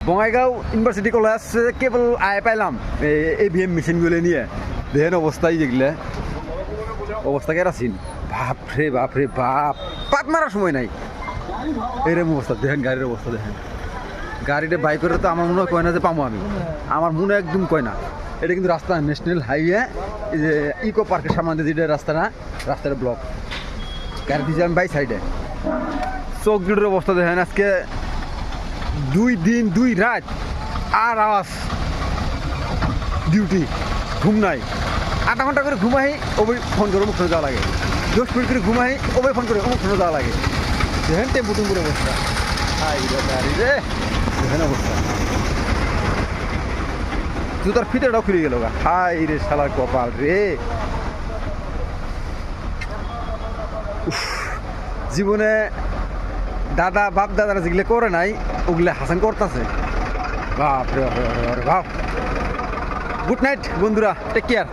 Bongaigaon university college কেবল আয় পাইলাম EVM মেশিনগুলো নিয়ে দেখেন অবস্থায় যেগুলো অবস্থা কেরা আছেন বাপ রে বাপ পাত মারার সময় নাই এরকম অবস্থা দেখেন গাড়ির অবস্থা দেখেন গাড়িটা বাইক করে তো আমার মনে হয় কয় না যে পাবো আমি আমার মনে একদম কয় না এটা কিন্তু রাস্তা ন্যাশনাল হাইওয়ে এই যে ইকো পার্কের সামনে যেটা রাস্তাটা ব্লক গাড়ি দিয়েছি আমি বাই সাইডে চোখ দুটোর অবস্থা দেখেন আজকে 2 দিন 2 রাত আর আওয়াজ ডিউটি ঘুম নাই 8 ঘন্টা করে ঘুমাই ওই ফোন করে অমুক যাওয়া লাগে 10 মিনিট করে ঘুমাই ওই ফোন করে অমুক যাওয়া লাগে দেখেন টেম্পু টেম্পুর অবস্থা গাড়ি রে দেখেন অবস্থা জুতার ফিতেটাও খুলে গেল গা হাই রে শালার কপাল রে জীবনে দাদা বাপ দাদারা যেগুলো করে নাই ওগুলো হাসান করতেছে বাপ রে বাপ গুড নাইট বন্ধুরা টেক কেয়ার